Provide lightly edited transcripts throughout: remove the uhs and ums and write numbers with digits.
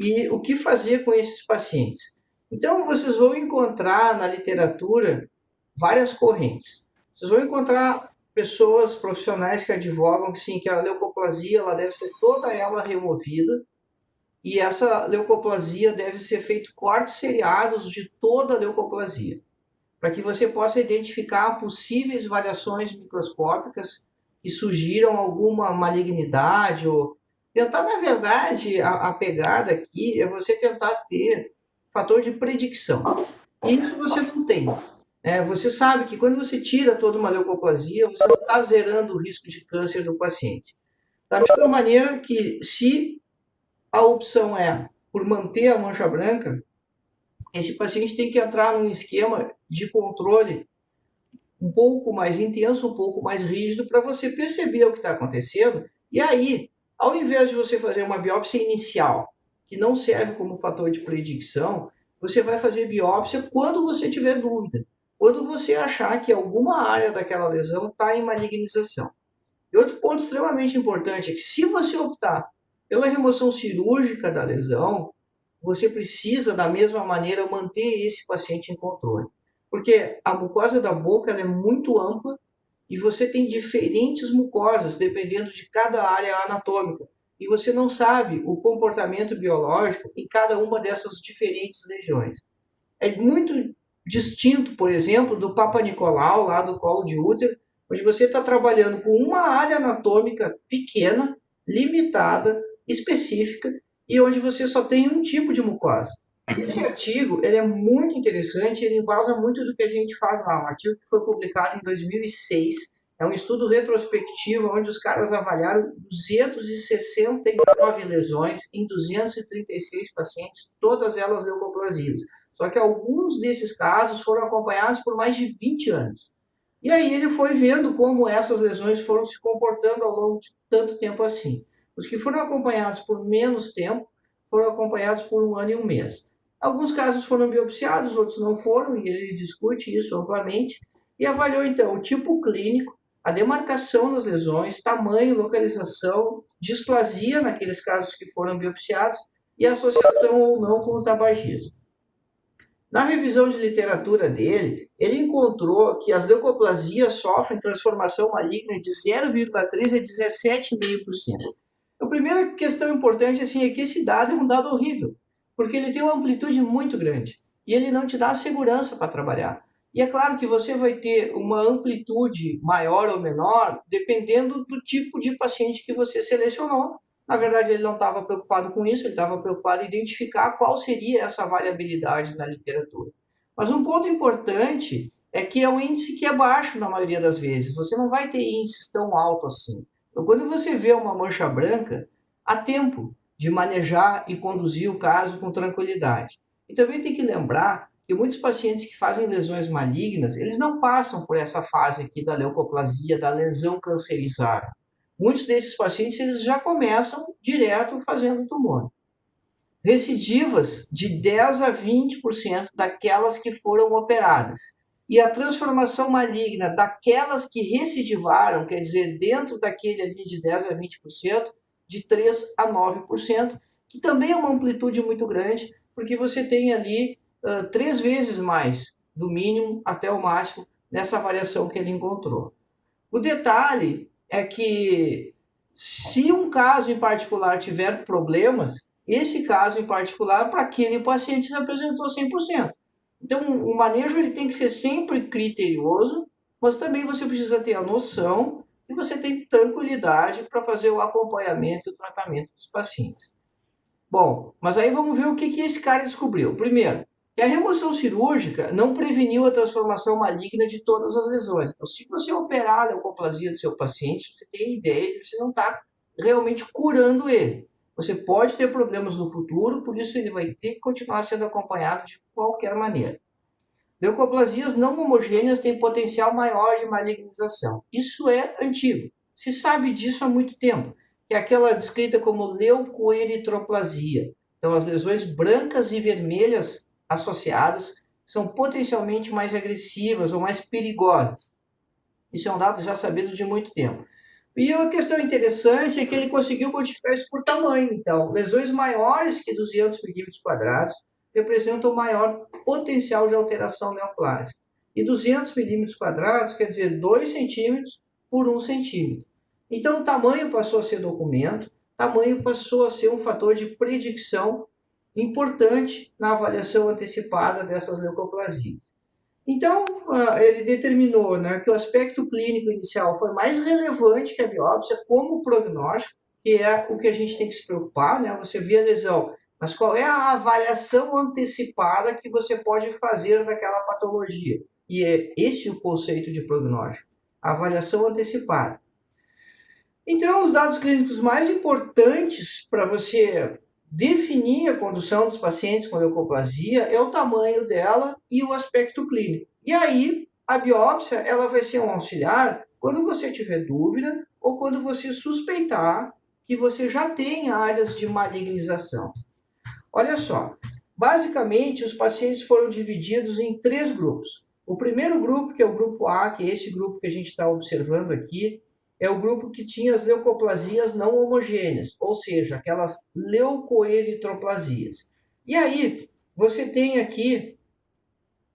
e o que fazer com esses pacientes. Então, vocês vão encontrar na literatura várias correntes. Vocês vão encontrar pessoas profissionais que advogam que sim, que a leucoplasia ela deve ser toda ela removida e essa leucoplasia deve ser feito cortes seriados de toda a leucoplasia, para que você possa identificar possíveis variações microscópicas que sugiram alguma malignidade ou tentar, na verdade, a pegada aqui é você tentar ter fator de predicção. E isso você não tem. Você sabe que quando você tira toda uma leucoplasia, você não está zerando o risco de câncer do paciente. Da mesma maneira que se a opção é por manter a mancha branca, esse paciente tem que entrar num esquema de controle um pouco mais intenso, um pouco mais rígido, para você perceber o que está acontecendo. E aí, ao invés de você fazer uma biópsia inicial, que não serve como fator de predicção, você vai fazer biópsia quando você tiver dúvida, quando você achar que alguma área daquela lesão está em malignização. E outro ponto extremamente importante é que se você optar pela remoção cirúrgica da lesão, você precisa, da mesma maneira, manter esse paciente em controle. Porque a mucosa da boca ela é muito ampla e você tem diferentes mucosas, dependendo de cada área anatômica. E você não sabe o comportamento biológico em cada uma dessas diferentes regiões. É muito distinto, por exemplo, do Papa Nicolau, lá do colo de útero, onde você está trabalhando com uma área anatômica pequena, limitada, específica, e onde você só tem um tipo de mucosa. Esse artigo ele é muito interessante, ele embasa muito do que a gente faz lá. Um artigo que foi publicado em 2006, é um estudo retrospectivo onde os caras avaliaram 269 lesões em 236 pacientes, todas elas leucoplasias. Só que alguns desses casos foram acompanhados por mais de 20 anos. E aí ele foi vendo como essas lesões foram se comportando ao longo de tanto tempo assim. Os que foram acompanhados por menos tempo foram acompanhados por 1 ano e 1 mês. Alguns casos foram biopsiados, outros não foram, e ele discute isso amplamente, e avaliou então o tipo clínico, a demarcação das lesões, tamanho, localização, displasia naqueles casos que foram biopsiados e associação ou não com o tabagismo. Na revisão de literatura dele, ele encontrou que as leucoplasias sofrem transformação maligna de 0,3 a 17,5%. A primeira questão importante assim, é que esse dado é um dado horrível, porque ele tem uma amplitude muito grande e ele não te dá segurança para trabalhar. E é claro que você vai ter uma amplitude maior ou menor dependendo do tipo de paciente que você selecionou. Na verdade, ele não estava preocupado com isso, ele estava preocupado em identificar qual seria essa variabilidade na literatura. Mas um ponto importante é que é um índice que é baixo na maioria das vezes. Você não vai ter índices tão altos assim. Então, quando você vê uma mancha branca, há tempo de manejar e conduzir o caso com tranquilidade. E também tem que lembrar que muitos pacientes que fazem lesões malignas, eles não passam por essa fase aqui da leucoplasia, da lesão cancerizada. Muitos desses pacientes eles já começam direto fazendo tumor. Recidivas de 10 a 20% daquelas que foram operadas. E a transformação maligna daquelas que recidivaram, quer dizer, dentro daquele ali de 10 a 20%, de 3 a 9%, que também é uma amplitude muito grande, porque você tem ali 3 vezes mais, do mínimo até o máximo, nessa variação que ele encontrou. O detalhe é que se um caso em particular tiver problemas, esse caso em particular, para aquele paciente, representou 100%. Então, o manejo ele tem que ser sempre criterioso, mas também você precisa ter a noção que você tem tranquilidade para fazer o acompanhamento e o tratamento dos pacientes. Bom, mas aí vamos ver o que esse cara descobriu. Primeiro, que a remoção cirúrgica não preveniu a transformação maligna de todas as lesões. Então, se você operar a leucoplasia do seu paciente, você tem ideia que você não está realmente curando ele. Você pode ter problemas no futuro, por isso ele vai ter que continuar sendo acompanhado de qualquer maneira. Leucoplasias não homogêneas têm potencial maior de malignização. Isso é antigo. Se sabe disso há muito tempo, que é aquela descrita como leucoeritroplasia. Então, as lesões brancas e vermelhas associadas são potencialmente mais agressivas ou mais perigosas. Isso é um dado já sabido de muito tempo. E uma questão interessante é que ele conseguiu quantificar isso por tamanho. Então, lesões maiores que 200 milímetros quadrados representam maior potencial de alteração neoplásica. E 200 milímetros quadrados quer dizer 2 centímetros por 1 centímetro. Então, o tamanho passou a ser documento, tamanho passou a ser um fator de predicção importante na avaliação antecipada dessas leucoplasias. Então, ele determinou, né, que o aspecto clínico inicial foi mais relevante que a biópsia como prognóstico, que é o que a gente tem que se preocupar, né? Você vê a lesão, mas qual é a avaliação antecipada que você pode fazer daquela patologia? E é esse o conceito de prognóstico, a avaliação antecipada. Então, os dados clínicos mais importantes para você definir a condução dos pacientes com leucoplasia é o tamanho dela e o aspecto clínico. E aí, a biópsia ela vai ser um auxiliar quando você tiver dúvida ou quando você suspeitar que você já tem áreas de malignização. Olha só, basicamente os pacientes foram divididos em 3 grupos. O primeiro grupo, que é o grupo A, que é esse grupo que a gente está observando aqui, é o grupo que tinha as leucoplasias não homogêneas, ou seja, aquelas leucoeritroplasias. E aí, você tem aqui,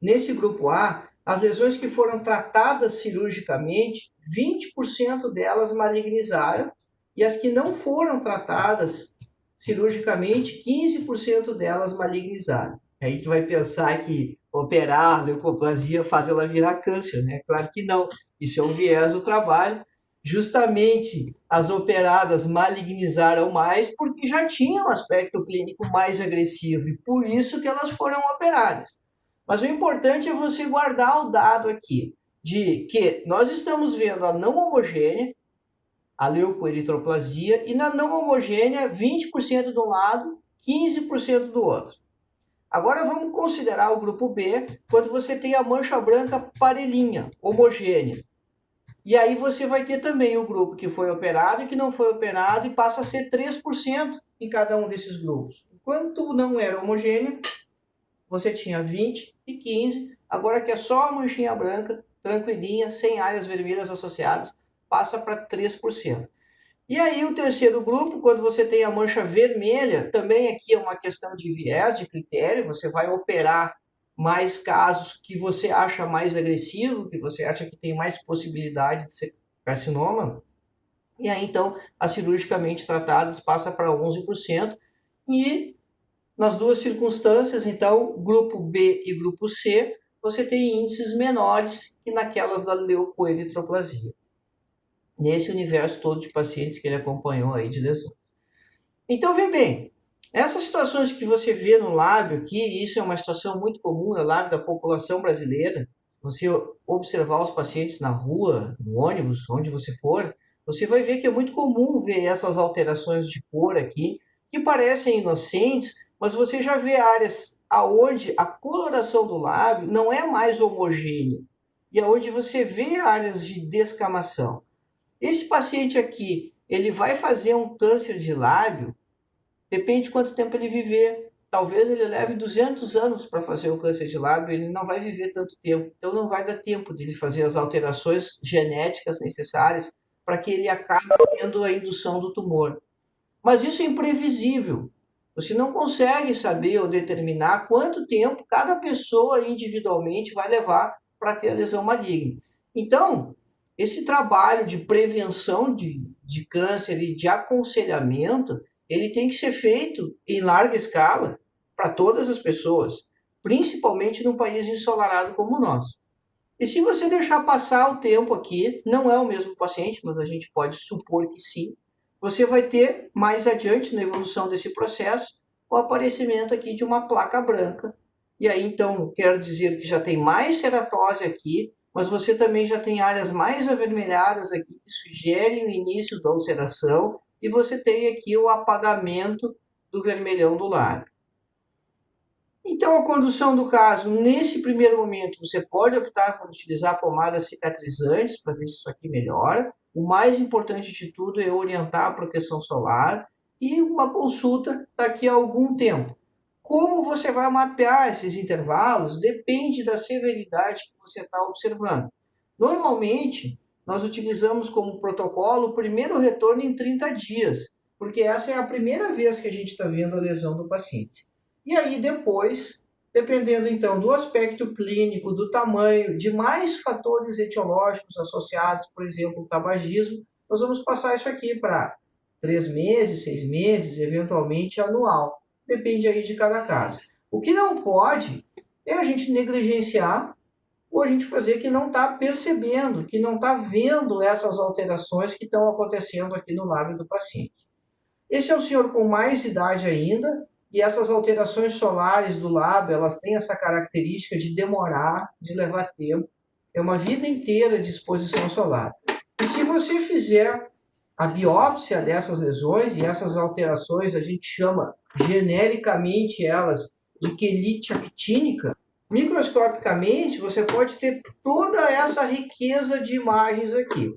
nesse grupo A, as lesões que foram tratadas cirurgicamente, 20% delas malignizaram, e as que não foram tratadas cirurgicamente, 15% delas malignizaram. Aí tu vai pensar que operar a leucoplasia faz ela virar câncer, né? Claro que não. Isso é um viés do trabalho. Justamente as operadas malignizaram mais porque já tinham um aspecto clínico mais agressivo e por isso que elas foram operadas. Mas o importante é você guardar o dado aqui de que nós estamos vendo a não homogênea, a leucoeritroplasia, e na não homogênea, 20% de um lado, 15% do outro. Agora vamos considerar o grupo B, quando você tem a mancha branca parelhinha, homogênea. E aí você vai ter também o grupo que foi operado e que não foi operado, e passa a ser 3% em cada um desses grupos. Enquanto não era homogêneo, você tinha 20 e 15, agora que é só a manchinha branca, tranquilinha, sem áreas vermelhas associadas, passa para 3%. E aí o terceiro grupo, quando você tem a mancha vermelha, também aqui é uma questão de viés, de critério, você vai operar mais casos que você acha mais agressivo, que você acha que tem mais possibilidade de ser carcinoma, e aí então as cirurgicamente tratadas passa para 11%, e nas duas circunstâncias, então, grupo B e grupo C, você tem índices menores que naquelas da leucoeritroplasia, nesse universo todo de pacientes que ele acompanhou aí de lesões. Então, vê bem, essas situações que você vê no lábio aqui, isso é uma situação muito comum no lábio da população brasileira, você observar os pacientes na rua, no ônibus, onde você for, você vai ver que é muito comum ver essas alterações de cor aqui, que parecem inocentes, mas você já vê áreas aonde a coloração do lábio não é mais homogênea, e aonde você vê áreas de descamação. Esse paciente aqui, ele vai fazer um câncer de lábio, depende de quanto tempo ele viver. Talvez ele leve 200 anos para fazer o câncer de lábio, ele não vai viver tanto tempo. Então não vai dar tempo de ele fazer as alterações genéticas necessárias para que ele acabe tendo a indução do tumor. Mas isso é imprevisível. Você não consegue saber ou determinar quanto tempo cada pessoa individualmente vai levar para ter a lesão maligna. Então, esse trabalho de prevenção de câncer e de aconselhamento, ele tem que ser feito em larga escala para todas as pessoas, principalmente num país ensolarado como o nosso. E se você deixar passar o tempo aqui, não é o mesmo paciente, mas a gente pode supor que sim, você vai ter mais adiante na evolução desse processo o aparecimento aqui de uma placa branca. E aí então quero dizer que já tem mais ceratose aqui, mas você também já tem áreas mais avermelhadas aqui que sugerem o início da ulceração, e você tem aqui o apagamento do vermelhão do lábio. Então, a condução do caso, nesse primeiro momento, você pode optar por utilizar pomadas cicatrizantes para ver se isso aqui melhora. O mais importante de tudo é orientar a proteção solar e uma consulta daqui a algum tempo. Como você vai mapear esses intervalos depende da severidade que você está observando. Normalmente, nós utilizamos como protocolo o primeiro retorno em 30 dias, porque essa é a primeira vez que a gente está vendo a lesão do paciente. E aí depois, dependendo então do aspecto clínico, do tamanho, de mais fatores etiológicos associados, por exemplo, o tabagismo, nós vamos passar isso aqui para 3 meses, 6 meses, eventualmente anual. Depende aí de cada caso. O que não pode é a gente negligenciar ou a gente fazer que não está percebendo, que não está vendo essas alterações que estão acontecendo aqui no lábio do paciente. Esse é um senhor com mais idade ainda, e essas alterações solares do lábio, elas têm essa característica de demorar, de levar tempo. É uma vida inteira de exposição solar. E se você fizer a biópsia dessas lesões, e essas alterações a gente chama genericamente elas de quelite actínica, microscopicamente você pode ter toda essa riqueza de imagens aqui.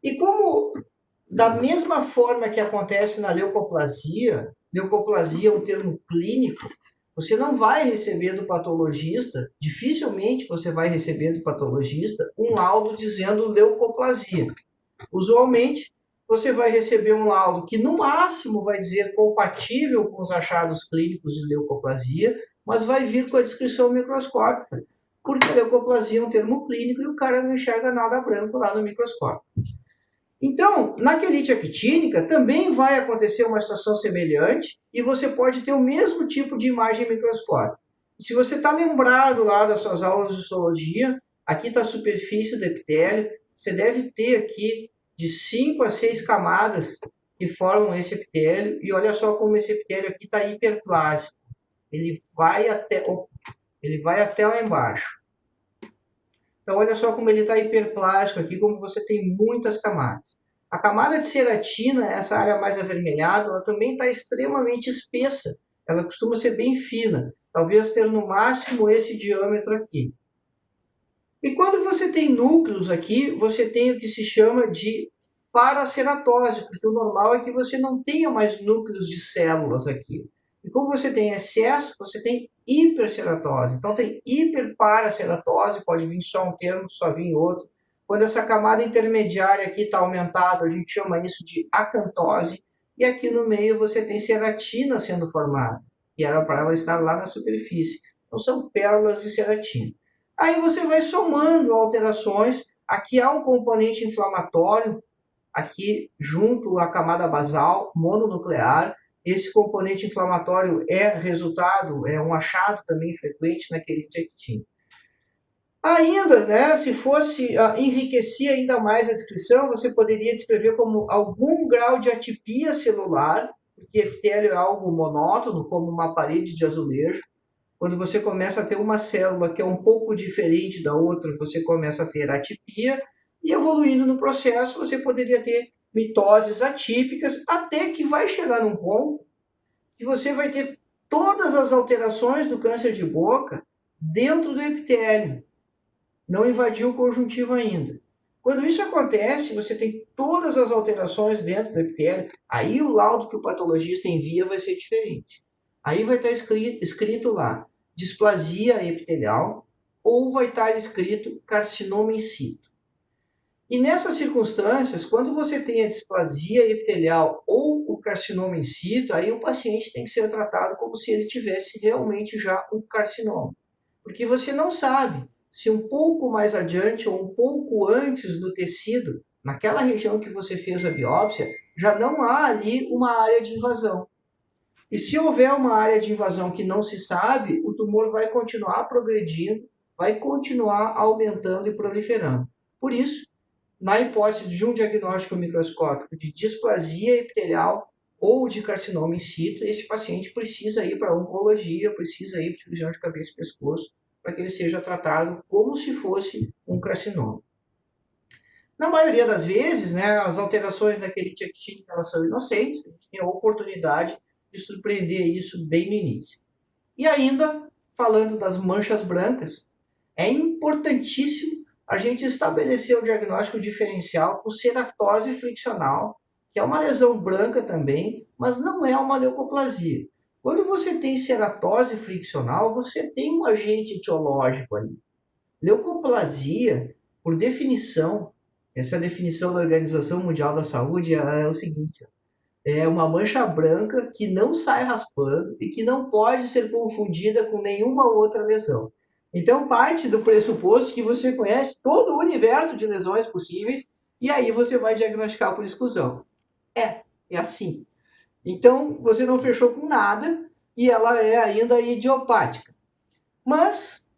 E como da mesma forma que acontece na leucoplasia, leucoplasia é um termo clínico, você não vai receber do patologista, dificilmente você vai receber do patologista um laudo dizendo leucoplasia. Usualmente, você vai receber um laudo que no máximo vai dizer compatível com os achados clínicos de leucoplasia, mas vai vir com a descrição microscópica, porque a leucoplasia é um termo clínico e o cara não enxerga nada branco lá no microscópio. Então, na quelite actínica também vai acontecer uma situação semelhante e você pode ter o mesmo tipo de imagem microscópica. Se você está lembrado lá das suas aulas de histologia, aqui está a superfície do epitélio, você deve ter aqui de 5 a 6 camadas que formam esse epitélio, e olha só como esse epitélio aqui está hiperplásico. Ele vai até lá embaixo. Então, olha só como ele está hiperplástico aqui, como você tem muitas camadas. A camada de ceratina, essa área mais avermelhada, ela também está extremamente espessa. Ela costuma ser bem fina, talvez ter no máximo esse diâmetro aqui. E quando você tem núcleos aqui, você tem o que se chama de paraceratose, porque o normal é que você não tenha mais núcleos de células aqui. E como você tem excesso, você tem hiperceratose. Então tem hiperparaceratose, pode vir só um termo, só vir outro. Quando essa camada intermediária aqui está aumentada, a gente chama isso de acantose. E aqui no meio você tem ceratina sendo formada, e era para ela estar lá na superfície. Então são pérolas de ceratina. Aí você vai somando alterações. Aqui há um componente inflamatório, aqui junto à camada basal mononuclear. Esse componente inflamatório é resultado, é um achado também frequente na quelite actínica. Ainda, né, se fosse enriquecer ainda mais a descrição, você poderia descrever como algum grau de atipia celular, porque epitélio é algo monótono, como uma parede de azulejo. Quando você começa a ter uma célula que é um pouco diferente da outra, você começa a ter atipia, e evoluindo no processo, você poderia ter mitoses atípicas, até que vai chegar num ponto que você vai ter todas as alterações do câncer de boca dentro do epitélio. Não invadiu o conjuntivo ainda. Quando isso acontece, você tem todas as alterações dentro do epitélio, aí o laudo que o patologista envia vai ser diferente. Aí vai estar escrito lá, displasia epitelial, ou vai estar escrito carcinoma in situ. E nessas circunstâncias, quando você tem a displasia epitelial ou o carcinoma in situ, aí o paciente tem que ser tratado como se ele tivesse realmente já um carcinoma. Porque você não sabe se um pouco mais adiante ou um pouco antes do tecido, naquela região que você fez a biópsia, já não há ali uma área de invasão. E se houver uma área de invasão que não se sabe, o tumor vai continuar progredindo, vai continuar aumentando e proliferando. Por isso, na hipótese de um diagnóstico microscópico de displasia epitelial ou de carcinoma in situ, esse paciente precisa ir para a oncologia, precisa ir para a cirurgião de cabeça e pescoço, para que ele seja tratado como se fosse um carcinoma. Na maioria das vezes, né, as alterações da quelite actínica elas são inocentes, a gente tem a oportunidade de surpreender isso bem no início. E ainda, falando das manchas brancas, é importantíssimo a gente estabelecer o diagnóstico diferencial com ceratose friccional, que é uma lesão branca também, mas não é uma leucoplasia. Quando você tem ceratose friccional, você tem um agente etiológico ali. Leucoplasia, por definição, Essa definição da Organização Mundial da Saúde é o seguinte: é uma mancha branca que não sai raspando e que não pode ser confundida com nenhuma outra lesão. Então, parte do pressuposto que você conhece todo o universo de lesões possíveis e aí você vai diagnosticar por exclusão. É assim. Então, você não fechou com nada e ela é ainda idiopática. Mas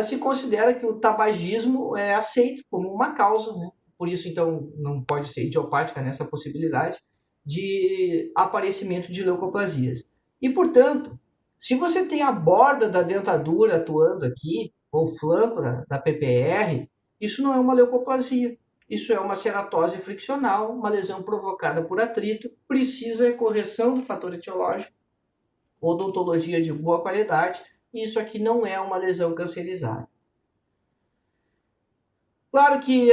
se considera que o tabagismo é aceito como uma causa, né? Por isso, então, não pode ser idiopática nessa possibilidade de aparecimento de leucoplasias. E, portanto, se você tem a borda da dentadura atuando aqui, ou flanco da PPR, isso não é uma leucoplasia. Isso é uma ceratose friccional, uma lesão provocada por atrito, precisa de correção do fator etiológico, odontologia de boa qualidade, e isso aqui não é uma lesão cancerizada. Claro que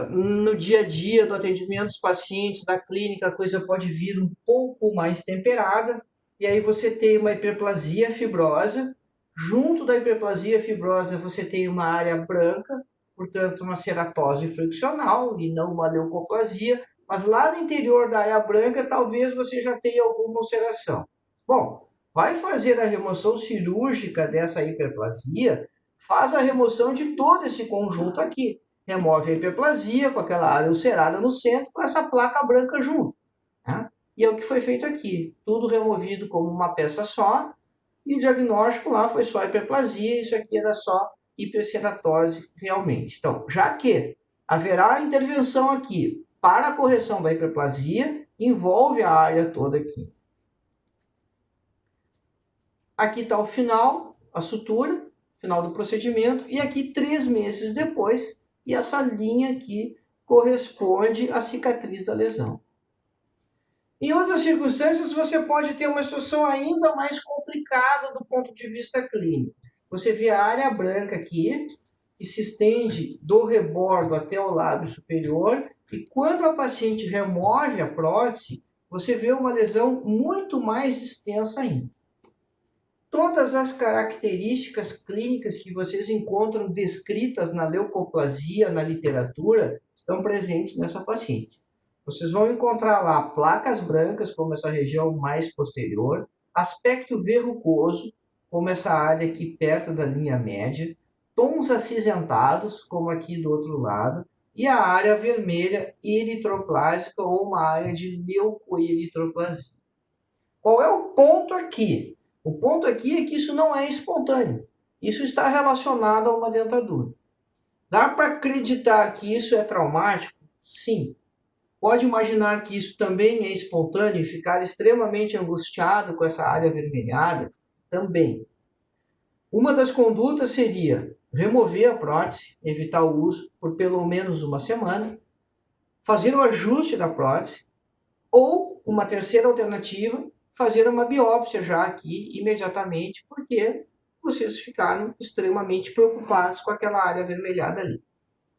no dia a dia do atendimento dos pacientes, da clínica, a coisa pode vir um pouco mais temperada, e aí você tem uma hiperplasia fibrosa. Junto da hiperplasia fibrosa, você tem uma área branca, portanto, uma ceratose friccional e não uma leucoplasia, mas lá no interior da área branca, talvez você já tenha alguma ulceração. Bom, vai fazer a remoção cirúrgica dessa hiperplasia, faz a remoção de todo esse conjunto aqui. Remove a hiperplasia com aquela área ulcerada no centro, com essa placa branca junto. Né? E é o que foi feito aqui. Tudo removido como uma peça só, e o diagnóstico lá foi só hiperplasia, isso aqui era só hiperceratose realmente. Então, já que haverá intervenção aqui para a correção da hiperplasia, envolve a área toda aqui. Aqui está o final, a sutura, final do procedimento, e aqui 3 meses depois, e essa linha aqui corresponde à cicatriz da lesão. Em outras circunstâncias, você pode ter uma situação ainda mais complicada do ponto de vista clínico. Você vê a área branca aqui, que se estende do rebordo até o lábio superior, e quando a paciente remove a prótese, você vê uma lesão muito mais extensa ainda. Todas as características clínicas que vocês encontram descritas na leucoplasia na literatura estão presentes nessa paciente. Vocês vão encontrar lá placas brancas, como essa região mais posterior, aspecto verrucoso, como essa área aqui perto da linha média, tons acinzentados, como aqui do outro lado, e a área vermelha eritroplásica ou uma área de leucoeritroplasia. Qual é o ponto aqui? O ponto aqui é que isso não é espontâneo. Isso está relacionado a uma dentadura. Dá para acreditar que isso é traumático? Sim. Pode imaginar que isso também é espontâneo e ficar extremamente angustiado com essa área avermelhada? Também. Uma das condutas seria remover a prótese, evitar o uso por pelo menos uma semana, fazer o ajuste da prótese, ou uma terceira alternativa, fazer uma biópsia já aqui imediatamente, porque vocês ficaram extremamente preocupados com aquela área avermelhada ali.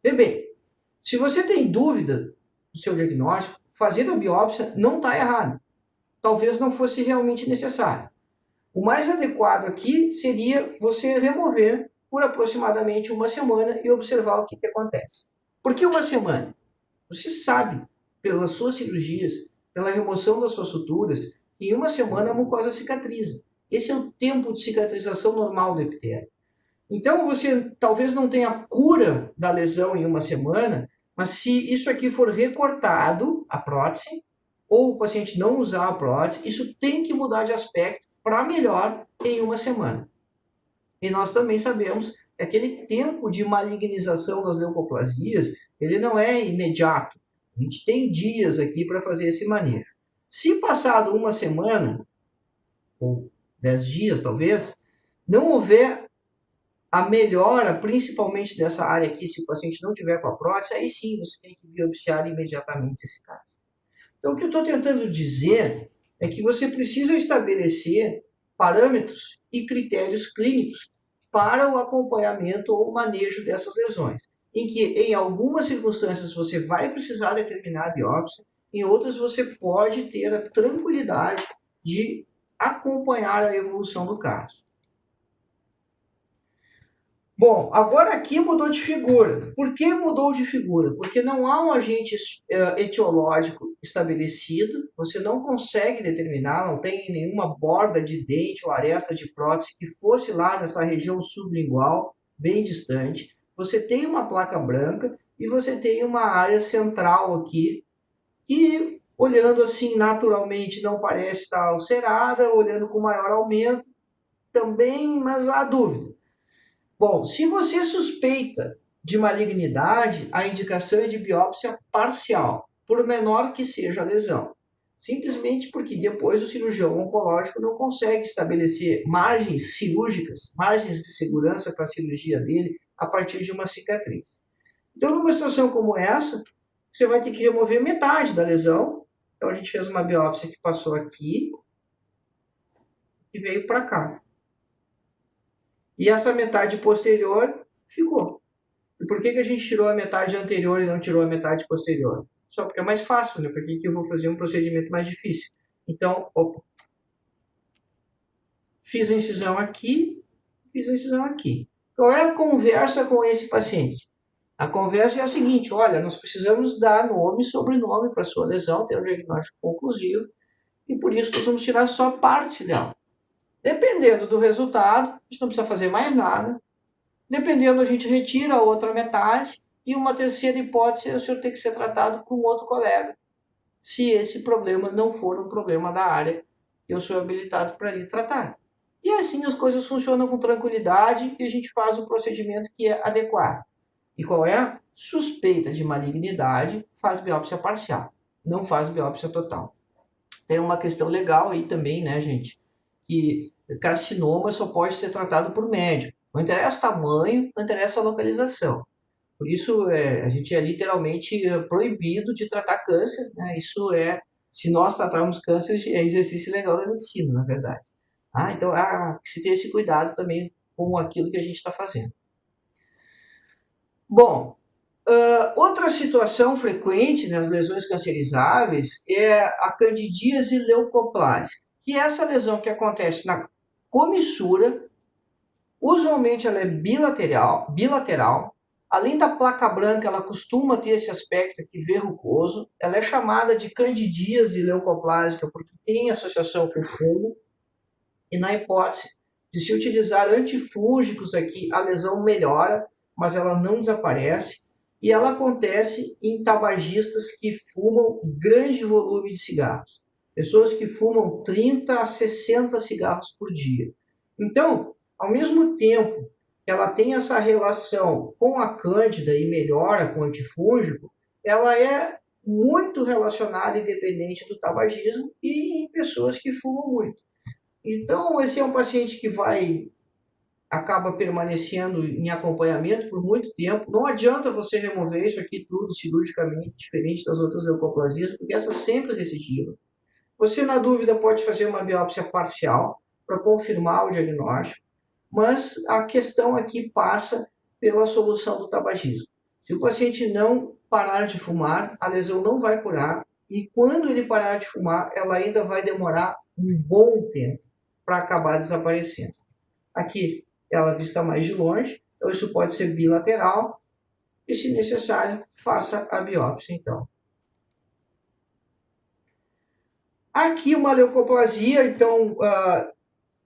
Bem, se você tem dúvida do seu diagnóstico, fazer a biópsia não está errado. Talvez não fosse realmente necessário. O mais adequado aqui seria você remover por aproximadamente uma semana e observar o que acontece. Por que uma semana? Você sabe, pelas suas cirurgias, pela remoção das suas suturas, que em uma semana a mucosa cicatriza. Esse é o tempo de cicatrização normal do epitélio. Então, você talvez não tenha cura da lesão em uma semana, mas se isso aqui for recortado, a prótese, ou o paciente não usar a prótese, isso tem que mudar de aspecto para melhor em uma semana. E nós também sabemos que aquele tempo de malignização das leucoplasias, ele não é imediato. A gente tem dias aqui para fazer esse manejo. Se passado uma semana, ou 10 dias talvez, não houver a melhora, principalmente dessa área aqui, se o paciente não tiver com a prótese, aí sim você tem que biopsiar imediatamente esse caso. Então, o que eu estou tentando dizer é que você precisa estabelecer parâmetros e critérios clínicos para o acompanhamento ou manejo dessas lesões, em que, em algumas circunstâncias, você vai precisar determinar a biópsia, em outras, você pode ter a tranquilidade de acompanhar a evolução do caso. Bom, agora aqui mudou de figura. Por que mudou de figura? Porque não há um agente etiológico estabelecido, você não consegue determinar, não tem nenhuma borda de dente ou aresta de prótese que fosse lá nessa região sublingual, bem distante. Você tem uma placa branca e você tem uma área central aqui, que olhando assim naturalmente não parece estar ulcerada, olhando com maior aumento também, mas há dúvida. Bom, se você suspeita de malignidade, a indicação é de biópsia parcial, por menor que seja a lesão. Simplesmente porque depois o cirurgião oncológico não consegue estabelecer margens cirúrgicas, margens de segurança para a cirurgia dele a partir de uma cicatriz. Então, numa situação como essa, você vai ter que remover metade da lesão. Então, a gente fez uma biópsia que passou aqui e veio para cá. E essa metade posterior ficou. E por que a gente tirou a metade anterior e não tirou a metade posterior? Só porque é mais fácil, né? Por que eu vou fazer um procedimento mais difícil? Então, opa, fiz a incisão aqui, fiz a incisão aqui. Qual é a conversa com esse paciente? A conversa é a seguinte: olha, nós precisamos dar nome e sobrenome para sua lesão, ter um diagnóstico conclusivo, e por isso nós vamos tirar só parte dela. Dependendo do resultado, a gente não precisa fazer mais nada. Dependendo, a gente retira a outra metade. E uma terceira hipótese é o senhor ter que ser tratado com outro colega, se esse problema não for um problema da área que eu sou habilitado para lhe tratar. E assim as coisas funcionam com tranquilidade e a gente faz o procedimento que é adequado. E qual é? Suspeita de malignidade, faz biópsia parcial, não faz biópsia total. Tem uma questão legal aí também, né, gente? Que carcinoma só pode ser tratado por médico. Não interessa o tamanho, não interessa a localização. Por isso, a gente é literalmente proibido de tratar câncer, né? Isso é, se nós tratarmos câncer, é exercício legal da medicina, na verdade. Então, que se ter esse cuidado também com aquilo que a gente está fazendo. Bom, outra situação frequente nas lesões cancerizáveis é a candidíase leucoplásica, que é essa lesão que acontece na comissura. Usualmente ela é bilateral. Além da placa branca, ela costuma ter esse aspecto aqui verrucoso. Ela é chamada de candidíase leucoplásica porque tem associação com fungo. E na hipótese de se utilizar antifúngicos aqui, a lesão melhora, mas ela não desaparece. E ela acontece em tabagistas que fumam grande volume de cigarros. Pessoas que fumam 30 a 60 cigarros por dia. Então, ao mesmo tempo que ela tem essa relação com a cândida e melhora com o antifúngico, ela é muito relacionada e dependente do tabagismo e em pessoas que fumam muito. Então, esse é um paciente que acaba permanecendo em acompanhamento por muito tempo. Não adianta você remover isso aqui tudo cirurgicamente, diferente das outras leucoplasias, porque essa sempre recidiva. Você, na dúvida, pode fazer uma biópsia parcial para confirmar o diagnóstico, mas a questão aqui passa pela solução do tabagismo. Se o paciente não parar de fumar, a lesão não vai curar, e quando ele parar de fumar, ela ainda vai demorar um bom tempo para acabar desaparecendo. Aqui ela vista mais de longe, então isso pode ser bilateral, e se necessário, faça a biópsia então. Aqui uma leucoplasia, então,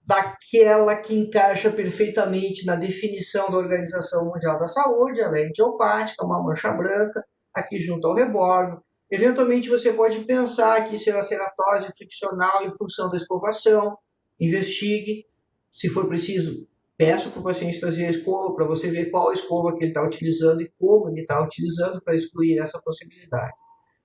daquela que encaixa perfeitamente na definição da Organização Mundial da Saúde, ela é idiopática, uma mancha branca, aqui junto ao rebordo. Eventualmente você pode pensar que isso é uma ceratose friccional em função da escovação, investigue, se for preciso, peça para o paciente trazer a escova para você ver qual escova que ele está utilizando e como ele está utilizando para excluir essa possibilidade.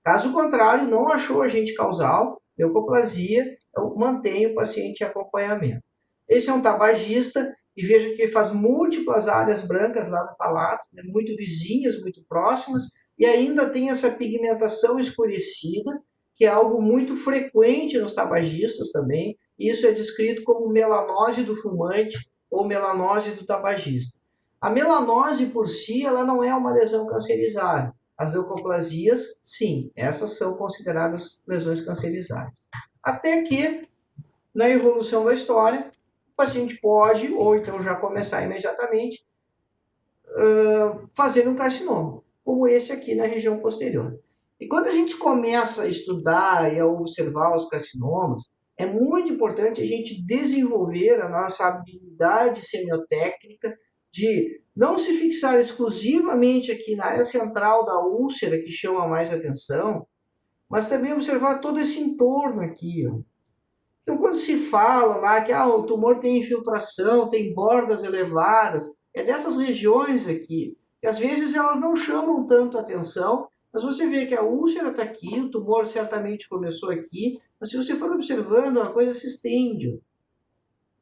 Caso contrário, não achou agente causal, leucoplasia, então mantenha o paciente em acompanhamento. Esse é um tabagista e veja que ele faz múltiplas áreas brancas lá no palato, né, muito vizinhas, muito próximas, e ainda tem essa pigmentação escurecida, que é algo muito frequente nos tabagistas também. Isso é descrito como melanose do fumante ou melanose do tabagista. A melanose por si, ela não é uma lesão cancerizável. As leucoplasias, sim, essas são consideradas lesões cancerizáveis. Até que, na evolução da história, o paciente pode, ou então já começar imediatamente, fazer um carcinoma, como esse aqui na região posterior. E quando a gente começa a estudar e a observar os carcinomas, é muito importante a gente desenvolver a nossa habilidade semiotécnica de não se fixar exclusivamente aqui na área central da úlcera, que chama mais atenção, mas também observar todo esse entorno aqui. Ó. Então, quando se fala lá que o tumor tem infiltração, tem bordas elevadas, é dessas regiões aqui, que às vezes elas não chamam tanto atenção, mas você vê que a úlcera está aqui, o tumor certamente começou aqui, mas se você for observando, a coisa se estende.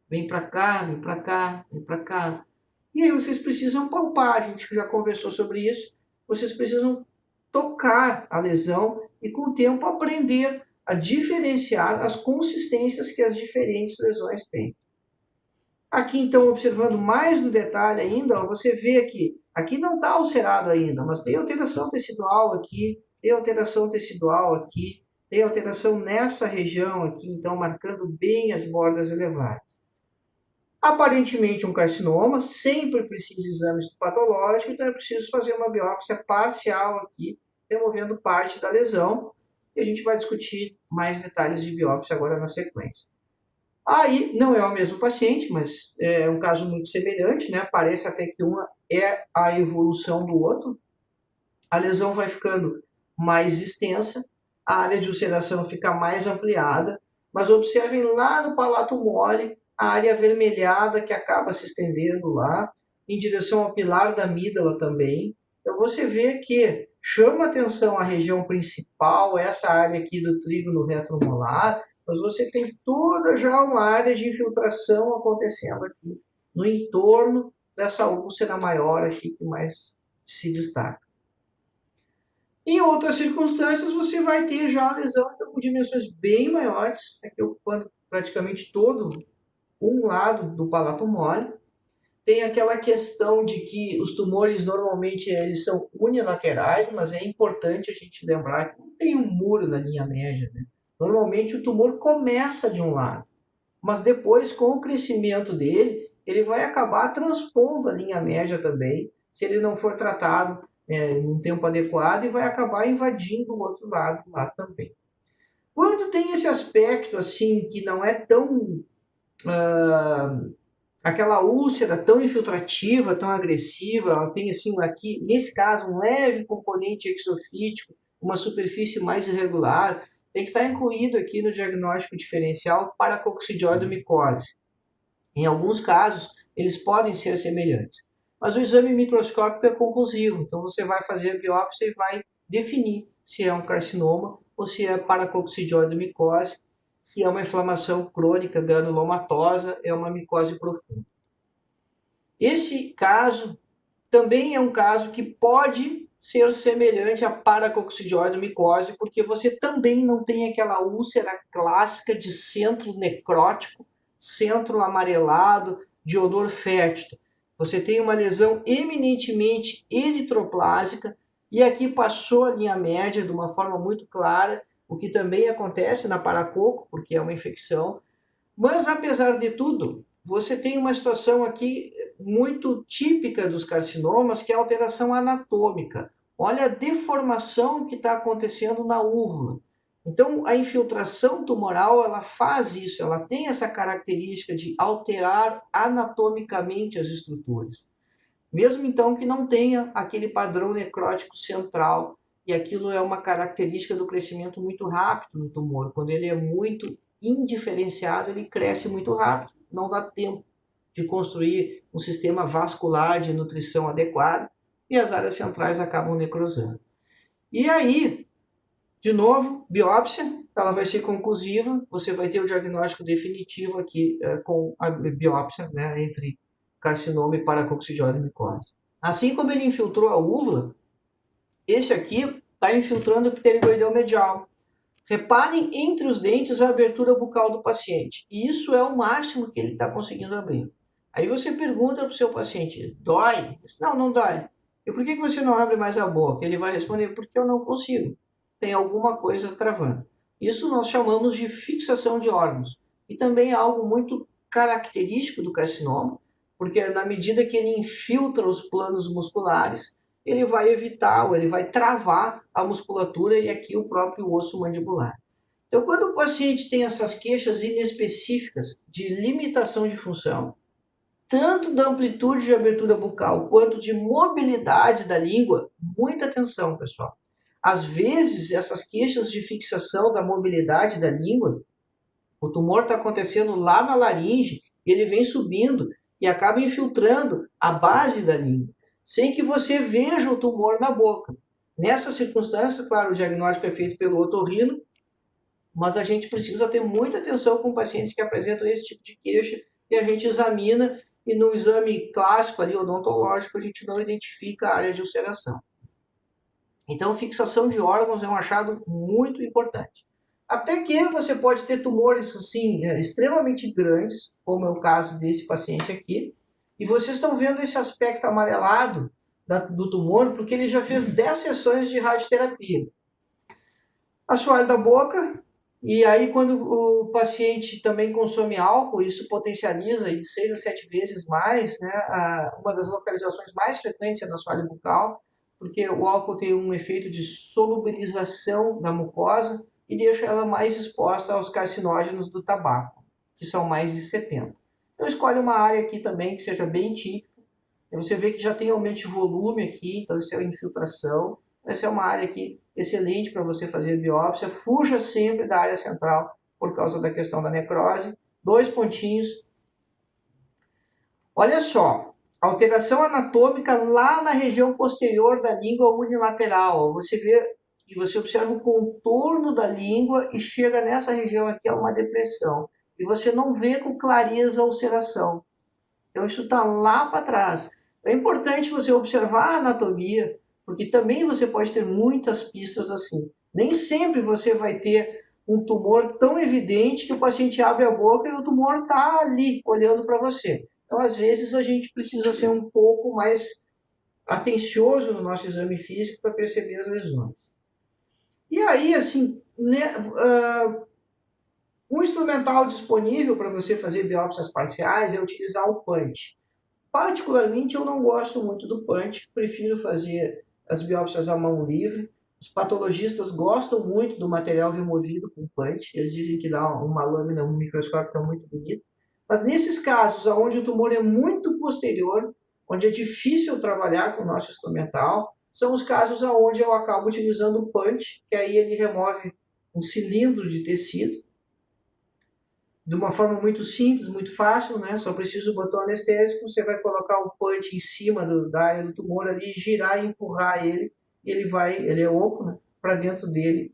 Vem para cá, vem para cá, vem para cá. E aí vocês precisam palpar, a gente já conversou sobre isso, vocês precisam tocar a lesão e com o tempo aprender a diferenciar as consistências que as diferentes lesões têm. Aqui então, observando mais no detalhe ainda, você vê que aqui não está ulcerado ainda, mas tem alteração tecidual aqui, tem alteração tecidual aqui, tem alteração nessa região aqui, então marcando bem as bordas elevadas. Aparentemente um carcinoma, sempre precisa de exame histopatológico, então é preciso fazer uma biópsia parcial aqui, removendo parte da lesão, e a gente vai discutir mais detalhes de biópsia agora na sequência. Aí, não é o mesmo paciente, mas é um caso muito semelhante, né? Parece até que uma é a evolução do outro. A lesão vai ficando mais extensa, a área de ulceração fica mais ampliada, mas observem lá no palato mole, a área avermelhada que acaba se estendendo lá, em direção ao pilar da amígdala também. Então você vê que chama atenção a região principal, essa área aqui do trígono retromolar, mas você tem toda já uma área de infiltração acontecendo aqui, no entorno dessa úlcera maior aqui que mais se destaca. Em outras circunstâncias, você vai ter já a lesão então, com dimensões bem maiores, aqui ocupando praticamente todo um lado do palato mole. Tem aquela questão de que os tumores normalmente eles são unilaterais, mas é importante a gente lembrar que não tem um muro na linha média. Né? Normalmente o tumor começa de um lado, mas depois, com o crescimento dele, ele vai acabar transpondo a linha média também, se ele não for tratado em um tempo adequado, e vai acabar invadindo o outro lado lá também. Quando tem esse aspecto assim que não é tão aquela úlcera tão infiltrativa, tão agressiva, ela tem assim aqui, nesse caso, um leve componente exofítico, uma superfície mais irregular, tem que estar incluído aqui no diagnóstico diferencial para coccidioidomicose. Em alguns casos, eles podem ser semelhantes, mas o exame microscópico é conclusivo, então você vai fazer a biópsia e vai definir se é um carcinoma ou se é paracoccidioidomicose, que é uma inflamação crônica granulomatosa, é uma micose profunda. Esse caso também é um caso que pode ser semelhante à paracoccidioidomicose, porque você também não tem aquela úlcera clássica de centro necrótico, centro amarelado, de odor fétido. Você tem uma lesão eminentemente eritroplásica e aqui passou a linha média de uma forma muito clara, o que também acontece na paracoco, porque é uma infecção. Mas, apesar de tudo, você tem uma situação aqui muito típica dos carcinomas, que é a alteração anatômica. Olha a deformação que está acontecendo na úvula. Então, a infiltração tumoral, ela faz isso, ela tem essa característica de alterar anatomicamente as estruturas. Mesmo então que não tenha aquele padrão necrótico central, e aquilo é uma característica do crescimento muito rápido no tumor. Quando ele é muito indiferenciado, ele cresce muito rápido, não dá tempo de construir um sistema vascular de nutrição adequado, e as áreas centrais acabam necrosando. E aí, de novo, biópsia, ela vai ser conclusiva, você vai ter o diagnóstico definitivo aqui com a biópsia, né, entre carcinoma e paracoccidioidomicose. Assim como ele infiltrou a úvula, esse aqui está infiltrando o pterigoideu medial. Reparem entre os dentes a abertura bucal do paciente. E isso é o máximo que ele está conseguindo abrir. Aí você pergunta para o seu paciente, dói? Não, não dói. E por que você não abre mais a boca? Ele vai responder, porque eu não consigo. Tem alguma coisa travando. Isso nós chamamos de fixação de órgãos. E também é algo muito característico do carcinoma, porque na medida que ele infiltra os planos musculares, ele vai evitar ou ele vai travar a musculatura e aqui o próprio osso mandibular. Então, quando o paciente tem essas queixas inespecíficas de limitação de função, tanto da amplitude de abertura bucal quanto de mobilidade da língua, muita atenção, pessoal. Às vezes, essas queixas de fixação da mobilidade da língua, o tumor está acontecendo lá na laringe, e ele vem subindo e acaba infiltrando a base da língua, sem que você veja o tumor na boca. Nessa circunstância, claro, o diagnóstico é feito pelo otorrino, mas a gente precisa ter muita atenção com pacientes que apresentam esse tipo de queixa e a gente examina e no exame clássico ali, odontológico, a gente não identifica a área de ulceração. Então, fixação de órgãos é um achado muito importante. Até que você pode ter tumores assim, extremamente grandes, como é o caso desse paciente aqui, e vocês estão vendo esse aspecto amarelado do tumor, porque ele já fez 10 sessões de radioterapia. Assoalho da boca, e aí quando o paciente também consome álcool, isso potencializa de 6 a 7 vezes mais, né? Uma das localizações mais frequentes é no assoalho bucal, porque o álcool tem um efeito de solubilização da mucosa e deixa ela mais exposta aos carcinógenos do tabaco, que são mais de 70. Então escolhe uma área aqui também que seja bem típica. Você vê que já tem aumento de volume aqui, então isso é infiltração. Essa é uma área aqui excelente para você fazer biópsia. Fuja sempre da área central por causa da questão da necrose. 2 pontinhos. Olha só, alteração anatômica lá na região posterior da língua unilateral. Você vê que você observa o contorno da língua e chega nessa região aqui a uma depressão. E você não vê com clareza a ulceração. Então isso está lá para trás. É importante você observar a anatomia, porque também você pode ter muitas pistas assim. Nem sempre você vai ter um tumor tão evidente que o paciente abre a boca e o tumor está ali olhando para você. Então, às vezes, a gente precisa ser um pouco mais atencioso no nosso exame físico para perceber as lesões. E aí, assim, né, um instrumental disponível para você fazer biópsias parciais é utilizar o punch. Particularmente, eu não gosto muito do punch, prefiro fazer as biópsias à mão livre. Os patologistas gostam muito do material removido com punch, eles dizem que dá uma lâmina microscópica muito bonita. Mas nesses casos, onde o tumor é muito posterior, onde é difícil trabalhar com o nosso instrumental, são os casos onde eu acabo utilizando o punch, que aí ele remove um cilindro de tecido, de uma forma muito simples, muito fácil, né? Só precisa o botão anestésico, você vai colocar o punch em cima da área do tumor ali, girar e empurrar ele, e ele é oco, né? Para dentro dele,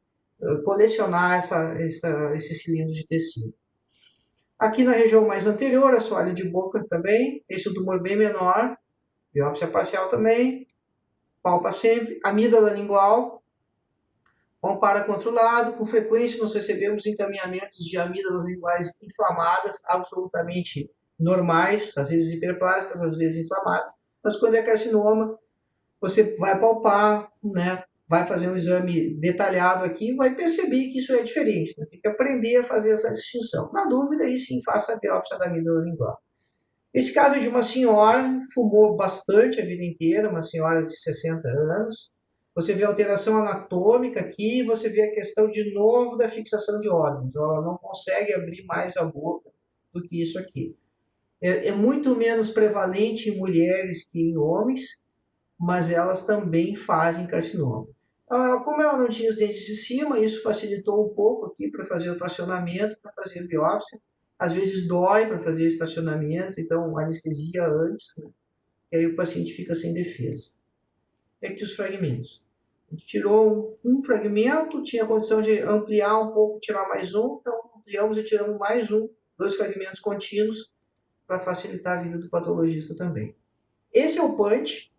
colecionar esse cilindro de tecido. Aqui na região mais anterior, assoalho de boca também, esse é um tumor bem menor, biópsia parcial também, palpa sempre, amígdala lingual, compara controlado, com frequência nós recebemos encaminhamentos de amígdalas linguais inflamadas, absolutamente normais, às vezes hiperplásicas, às vezes inflamadas, mas quando é carcinoma, você vai palpar, né? Vai fazer um exame detalhado aqui e vai perceber que isso é diferente. Né? Tem que aprender a fazer essa distinção. Na dúvida, aí sim, faça a biópsia da amígdala lingual. Esse caso é de uma senhora, fumou bastante a vida inteira, uma senhora de 60 anos. Você vê a alteração anatômica aqui, você vê a questão de novo da fixação de órgãos. Ela não consegue abrir mais a boca do que isso aqui. É muito menos prevalente em mulheres que em homens, mas elas também fazem carcinoma. Como ela não tinha os dentes de cima, isso facilitou um pouco aqui para fazer o tracionamento, para fazer a biópsia. Às vezes dói para fazer estacionamento, então anestesia antes, né? E aí o paciente fica sem defesa. E aqui os fragmentos. A gente tirou um fragmento, tinha condição de ampliar um pouco, tirar mais um, então ampliamos e tiramos mais um, 2 fragmentos contínuos, para facilitar a vida do patologista também. Esse é o punch.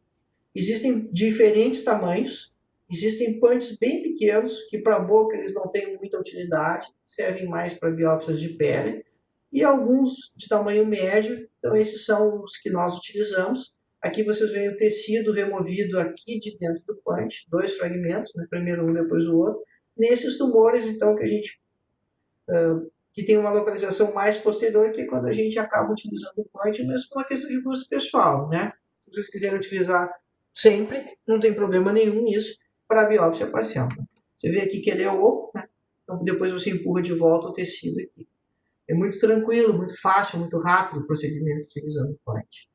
Existem diferentes tamanhos, existem punches bem pequenos, que para a boca eles não têm muita utilidade, servem mais para biópsias de pele, e alguns de tamanho médio, então esses são os que nós utilizamos. Aqui vocês veem o tecido removido aqui de dentro do punch, 2 fragmentos, né? Primeiro um, depois o outro. Nesses tumores, então, que a gente que tem uma localização mais posterior, que é quando a gente acaba utilizando o punch, mas por uma questão de gosto pessoal, né? Se vocês quiserem utilizar sempre, não tem problema nenhum nisso, para a biópsia parcial. Você vê aqui que ele é oco, né? Então depois você empurra de volta o tecido aqui. É muito tranquilo, muito fácil, muito rápido o procedimento utilizando o punch.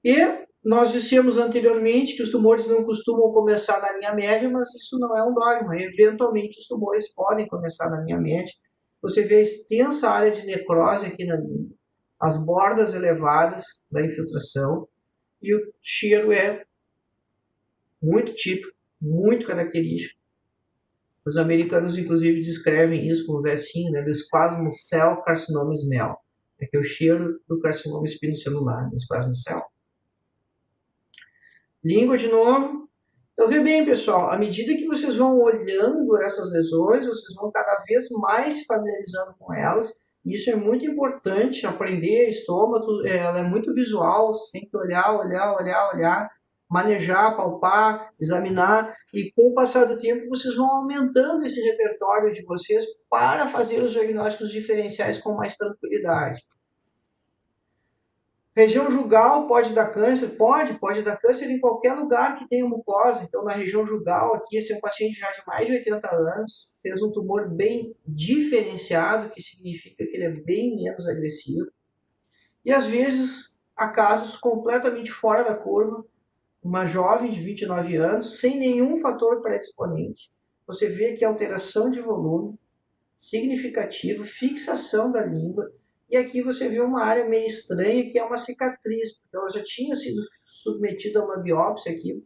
E nós dissemos anteriormente que os tumores não costumam começar na linha média, mas isso não é um dogma. Eventualmente, os tumores podem começar na linha média. Você vê a extensa área de necrose aqui na linha, as bordas elevadas da infiltração, e o cheiro é muito típico, muito característico. Os americanos, inclusive, descrevem isso com o versinho, né? Squamous cell carcinoma smell, que é o cheiro do carcinoma espinocelular, do squamous cell. Língua de novo. Então, vê bem, pessoal, à medida que vocês vão olhando essas lesões, vocês vão cada vez mais se familiarizando com elas. E isso é muito importante, aprender estômago, ela é muito visual, você tem que olhar, manejar, palpar, examinar, e com o passar do tempo vocês vão aumentando esse repertório de vocês para fazer os diagnósticos diferenciais com mais tranquilidade. Região jugal pode dar câncer? Pode dar câncer em qualquer lugar que tenha mucosa. Então, na região jugal, aqui, esse é um paciente já de mais de 80 anos, fez um tumor bem diferenciado, que significa que ele é bem menos agressivo. E, às vezes, há casos completamente fora da curva, uma jovem de 29 anos, sem nenhum fator predisponente. Você vê que alteração de volume significativa, fixação da língua, e aqui você vê uma área meio estranha, que é uma cicatriz, porque ela já tinha sido submetida a uma biópsia aqui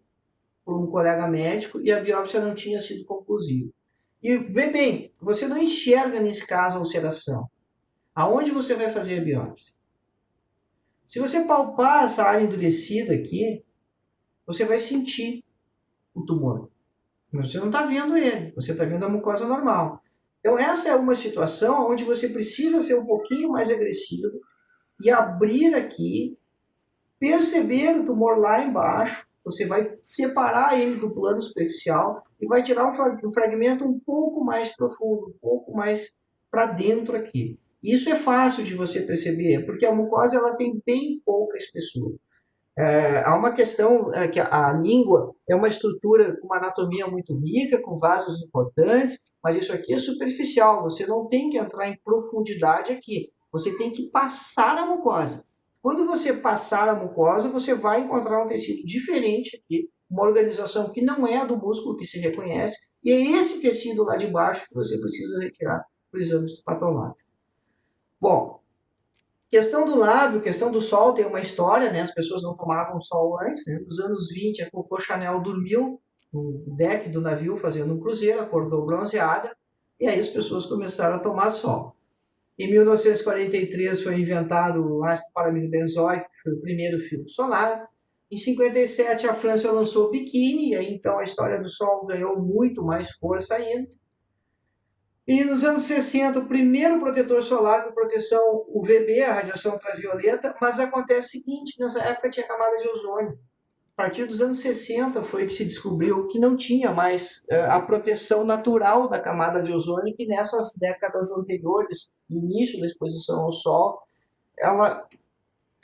por um colega médico, e a biópsia não tinha sido conclusiva. E vê bem, você não enxerga nesse caso a ulceração. Aonde você vai fazer a biópsia? Se você palpar essa área endurecida aqui, você vai sentir o tumor. Mas você não está vendo ele, você está vendo a mucosa normal. Então, essa é uma situação onde você precisa ser um pouquinho mais agressivo e abrir aqui, perceber o tumor lá embaixo, você vai separar ele do plano superficial e vai tirar um fragmento um pouco mais profundo, um pouco mais para dentro aqui. Isso é fácil de você perceber, porque a mucosa ela tem bem pouca espessura. Há uma questão que a língua é uma estrutura com uma anatomia muito rica, com vasos importantes, mas isso aqui é superficial, você não tem que entrar em profundidade aqui, você tem que passar a mucosa. Quando você passar a mucosa, você vai encontrar um tecido diferente aqui, uma organização que não é a do músculo que se reconhece, e é esse tecido lá de baixo que você precisa retirar para o exame patológico. Bom, questão do lábio, questão do sol, tem uma história, né? As pessoas não tomavam sol antes, né? Nos anos 20, a Coco Chanel dormiu no deck do navio fazendo um cruzeiro, acordou bronzeada, e aí as pessoas começaram a tomar sol. Em 1943 foi inventado o ácido paramido benzoico, que foi o primeiro filtro solar. Em 57 a França lançou o biquíni, e aí então a história do sol ganhou muito mais força ainda. E nos anos 60, o primeiro protetor solar com proteção UVB, a radiação ultravioleta, mas acontece o seguinte, nessa época tinha camada de ozônio. A partir dos anos 60 foi que se descobriu que não tinha mais a proteção natural da camada de ozônio, que nessas décadas anteriores, no início da exposição ao sol, ela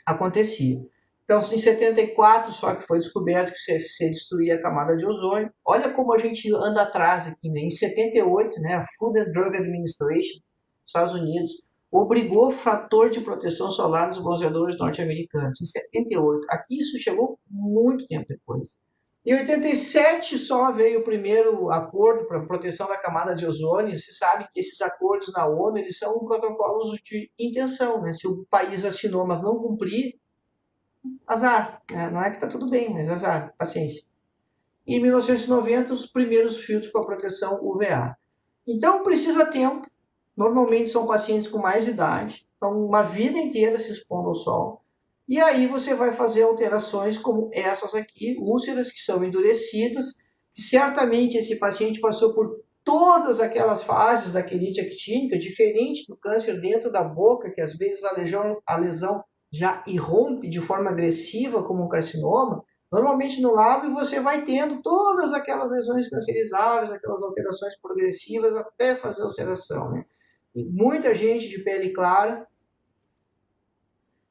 acontecia. Então, em 74, só que foi descoberto que o CFC destruía a camada de ozônio. Olha como a gente anda atrás aqui, né? Em 78, né, a Food and Drug Administration, Estados Unidos, obrigou o fator de proteção solar nos bronzeadores norte-americanos. Em 78. Aqui isso chegou muito tempo depois. Em 87 só veio o primeiro acordo para proteção da camada de ozônio. Se sabe que esses acordos na ONU eles são protocolos de intenção, né? Se o país assinou, mas não cumprir, azar, né? Não é que está tudo bem, mas azar, paciência. E em 1990, os primeiros filtros com a proteção UVA. Então, precisa tempo. Normalmente são pacientes com mais idade, então uma vida inteira se expondo ao sol. E aí você vai fazer alterações como essas aqui, úlceras que são endurecidas, que certamente esse paciente passou por todas aquelas fases da quelite actínica, diferente do câncer dentro da boca, que às vezes a lesão já irrompe de forma agressiva como um carcinoma. Normalmente no lábio você vai tendo todas aquelas lesões cancerizáveis, aquelas alterações progressivas até fazer a ulceração, né? E muita gente de pele clara.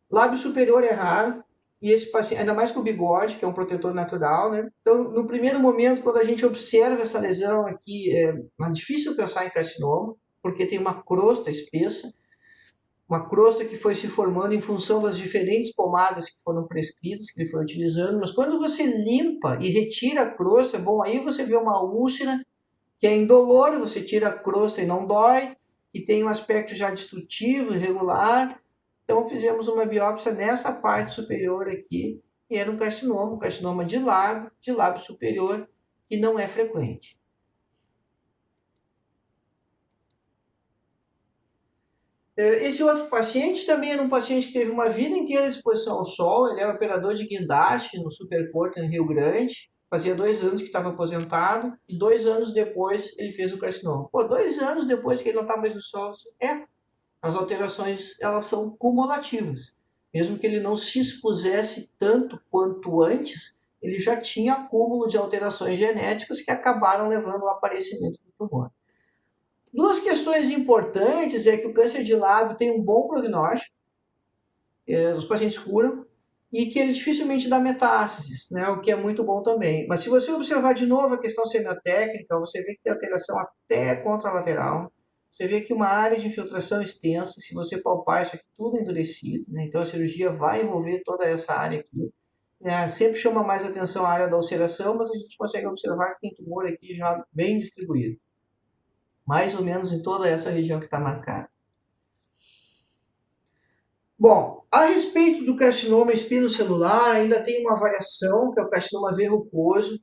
Lábio superior é raro, e esse paciente, ainda mais com o bigode, que é um protetor natural, né? Então, no primeiro momento, quando a gente observa essa lesão aqui, é difícil pensar em carcinoma, porque tem uma crosta espessa, uma crosta que foi se formando em função das diferentes pomadas que foram prescritas, que ele foi utilizando, mas quando você limpa e retira a crosta, bom, aí você vê uma úlcera que é indolor, você tira a crosta e não dói, e tem um aspecto já destrutivo, irregular. Então fizemos uma biópsia nessa parte superior aqui, e era um carcinoma de lábio superior, que não é frequente. Esse outro paciente também era um paciente que teve uma vida inteira de exposição ao sol, ele era operador de guindaste no Superporto em Rio Grande, fazia 2 anos que estava aposentado, e 2 anos depois ele fez o carcinoma. Pô, 2 anos depois que ele não estava mais no sol, as alterações elas são cumulativas. Mesmo que ele não se expusesse tanto quanto antes, ele já tinha acúmulo de alterações genéticas que acabaram levando ao aparecimento do tumor. Duas questões importantes é que o câncer de lábio tem um bom prognóstico, os pacientes curam, e que ele dificilmente dá metástases, né, o que é muito bom também. Mas se você observar de novo a questão semiotécnica, você vê que tem alteração até contralateral, você vê que uma área de infiltração extensa, se você palpar isso aqui tudo endurecido, né, então a cirurgia vai envolver toda essa área aqui. Sempre chama mais atenção a área da ulceração, mas a gente consegue observar que tem tumor aqui já bem distribuído, mais ou menos em toda essa região que está marcada. Bom, a respeito do carcinoma espinocelular, ainda tem uma variação, que é o carcinoma verrucoso.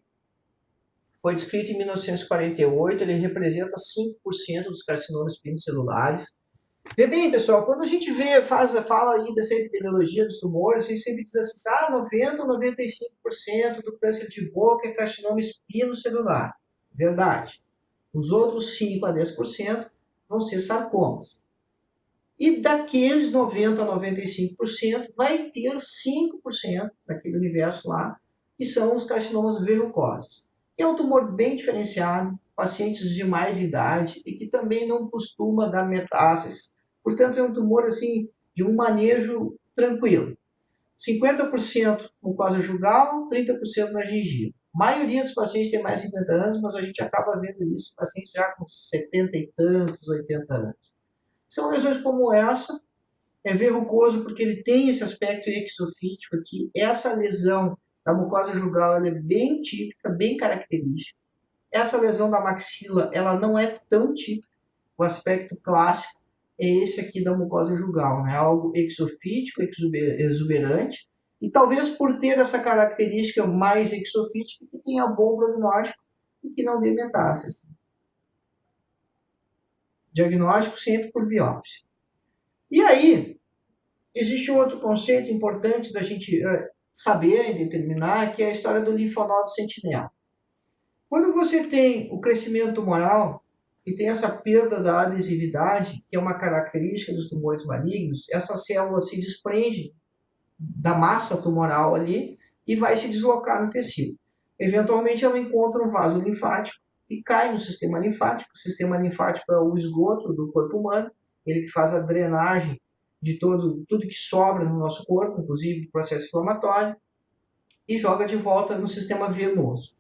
Foi descrito em 1948, ele representa 5% dos carcinomas espinocelulares. Vê bem, pessoal, quando a gente fala aí dessa epidemiologia dos tumores, a gente sempre diz assim, 90 ou 95% do câncer de boca é carcinoma espinocelular. Verdade. Os outros 5 a 10% vão ser sarcomas. E daqueles 90% a 95%, vai ter 5% daquele universo lá, que são os carcinomas verrucosos. Que é um tumor bem diferenciado, pacientes de mais idade e que também não costuma dar metástases. Portanto, é um tumor assim, de um manejo tranquilo. 50% mucosa jugal, 30% na gengiva. A maioria dos pacientes tem mais de 50 anos, mas a gente acaba vendo isso, pacientes já com 70 e tantos, 80 anos. São lesões como essa, é verrucoso porque ele tem esse aspecto exofítico aqui. Essa lesão da mucosa jugal ela é bem típica, bem característica. Essa lesão da maxila ela não é tão típica. O aspecto clássico é esse aqui da mucosa jugal, né? Algo exofítico, exuberante. E talvez por ter essa característica mais exofítica, que tenha bom prognóstico e que não dê metástase. Diagnóstico sempre por biópsia. E aí, existe um outro conceito importante da gente saber e determinar, que é a história do linfonodo sentinela. Quando você tem o crescimento tumoral e tem essa perda da adesividade, que é uma característica dos tumores malignos, essa célula se desprende da massa tumoral ali e vai se deslocar no tecido. Eventualmente ela encontra um vaso linfático e cai no sistema linfático. O sistema linfático é o esgoto do corpo humano, ele que faz a drenagem de tudo que sobra no nosso corpo, inclusive do processo inflamatório, e joga de volta no sistema venoso.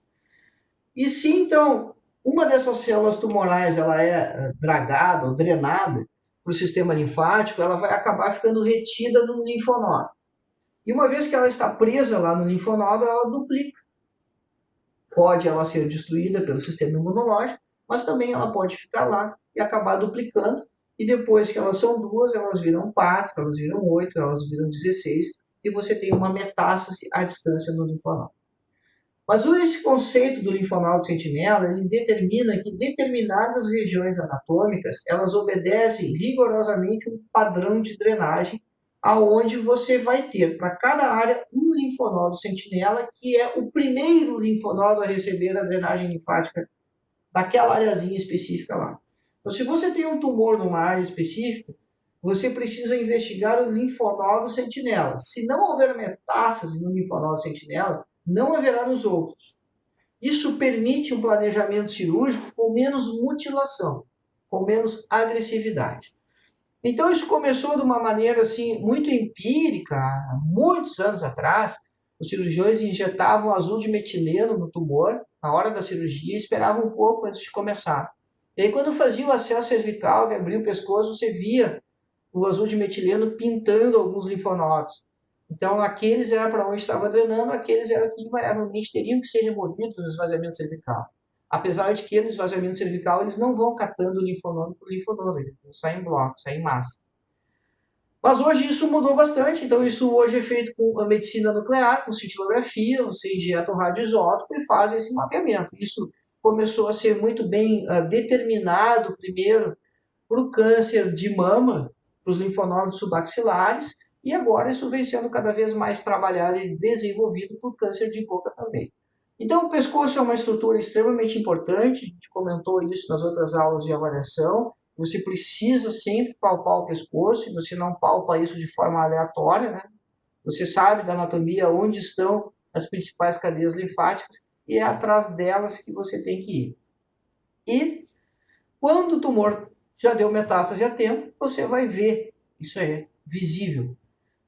E se então uma dessas células tumorais ela é dragada ou drenada para o sistema linfático, ela vai acabar ficando retida no linfonodo. E uma vez que ela está presa lá no linfonodo, ela duplica. Pode ela ser destruída pelo sistema imunológico, mas também ela pode ficar lá e acabar duplicando. E depois que elas são duas, elas viram 4, elas viram 8, elas viram 16, e você tem uma metástase à distância do linfonodo. Mas esse conceito do linfonodo sentinela, ele determina que determinadas regiões anatômicas, elas obedecem rigorosamente um padrão de drenagem, aonde você vai ter para cada área um linfonodo sentinela, que é o primeiro linfonodo a receber a drenagem linfática daquela areazinha específica lá. Então, se você tem um tumor numa área específica, você precisa investigar o linfonodo sentinela. Se não houver metástase no linfonodo sentinela, não haverá nos outros. Isso permite um planejamento cirúrgico com menos mutilação, com menos agressividade. Então isso começou de uma maneira assim muito empírica, há muitos anos atrás. Os cirurgiões injetavam azul de metileno no tumor na hora da cirurgia e esperavam um pouco antes de começar. E aí quando fazia o acesso cervical, que abria o pescoço, você via o azul de metileno pintando alguns linfonodos. Então aqueles era para onde estava drenando, aqueles eram que invariavelmente teriam que ser removidos no esvaziamento cervical. Apesar de que no esvaziamento cervical eles não vão catando linfonodo por linfonodo, eles saem em bloco, saem em massa. Mas hoje isso mudou bastante, então isso hoje é feito com a medicina nuclear, com cintilografia, você injeta um radioisótopo e faz esse mapeamento. Isso começou a ser muito bem determinado primeiro para o câncer de mama, para os linfonodos subaxilares, e agora isso vem sendo cada vez mais trabalhado e desenvolvido para o câncer de boca também. Então, o pescoço é uma estrutura extremamente importante, a gente comentou isso nas outras aulas de avaliação. Você precisa sempre palpar o pescoço, e você não palpa isso de forma aleatória, né? Você sabe da anatomia onde estão as principais cadeias linfáticas e é atrás delas que você tem que ir. E quando o tumor já deu metástase a tempo, você vai ver, isso é visível.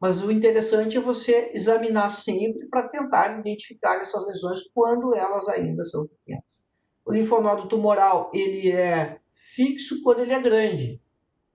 Mas o interessante é você examinar sempre para tentar identificar essas lesões quando elas ainda são pequenas. O linfonodo tumoral, ele é fixo quando ele é grande,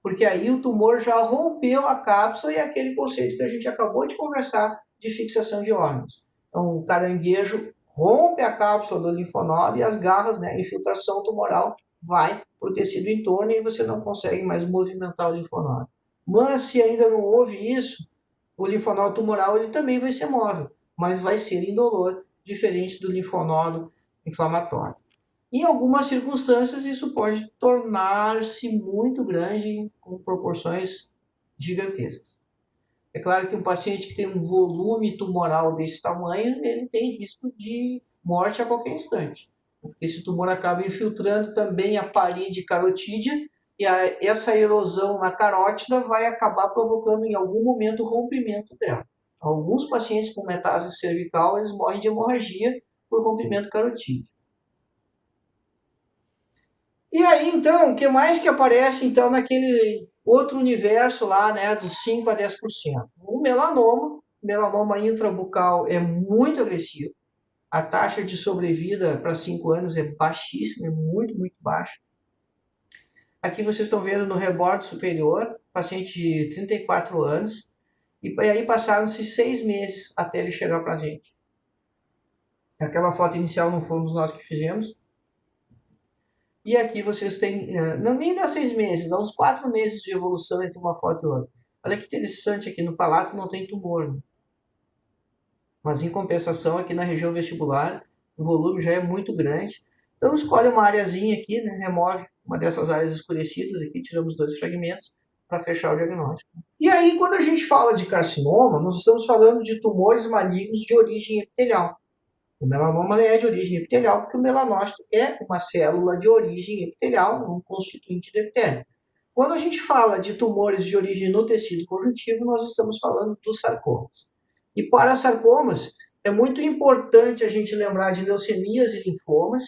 porque aí o tumor já rompeu a cápsula e é aquele conceito que a gente acabou de conversar de fixação de órgãos. Então, o caranguejo rompe a cápsula do linfonodo e as garras, né, a infiltração tumoral vai para o tecido em torno e você não consegue mais movimentar o linfonodo. Mas se ainda não houve isso, o linfonodo tumoral ele também vai ser móvel, mas vai ser indolor, diferente do linfonodo inflamatório. Em algumas circunstâncias, isso pode tornar-se muito grande, com proporções gigantescas. É claro que um paciente que tem um volume tumoral desse tamanho, ele tem risco de morte a qualquer instante. Esse tumor acaba infiltrando também a parede carotídea e essa erosão na carótida vai acabar provocando em algum momento o rompimento dela. Alguns pacientes com metástase cervical, eles morrem de hemorragia por rompimento carotídeo. E aí, então, o que mais que aparece, então, naquele outro universo lá, né, dos 5 a 10%? O melanoma intrabucal é muito agressivo. A taxa de sobrevida para 5 anos é baixíssima, é muito, muito baixa. Aqui vocês estão vendo no rebordo superior, paciente de 34 anos, e aí passaram-se 6 meses até ele chegar para a gente. Aquela foto inicial não fomos nós que fizemos. E aqui vocês têm, não nem dá 6 meses, dá uns 4 meses de evolução entre uma foto e outra. Olha que interessante, aqui no palato não tem tumor, né? Mas em compensação aqui na região vestibular o volume já é muito grande. Então escolhe uma areazinha aqui, né? Remove uma dessas áreas escurecidas aqui, tiramos 2 fragmentos para fechar o diagnóstico. E aí quando a gente fala de carcinoma, nós estamos falando de tumores malignos de origem epitelial. O melanoma é de origem epitelial porque o melanócito é uma célula de origem epitelial, um constituinte do epitélio. Quando a gente fala de tumores de origem no tecido conjuntivo, nós estamos falando dos sarcomas. E para sarcomas, é muito importante a gente lembrar de leucemias e linfomas,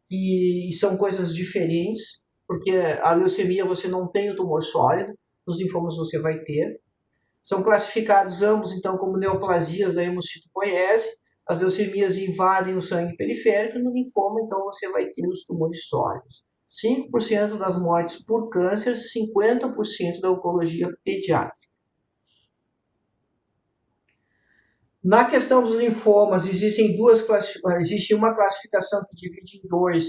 que são coisas diferentes, porque a leucemia você não tem o tumor sólido, os linfomas você vai ter. São classificados ambos, então, como neoplasias da hemocitopoiese. As leucemias invadem o sangue periférico e no linfoma, então, você vai ter os tumores sólidos. 5% das mortes por câncer, 50% da oncologia pediátrica. Na questão dos linfomas, existe uma classificação que divide em dois,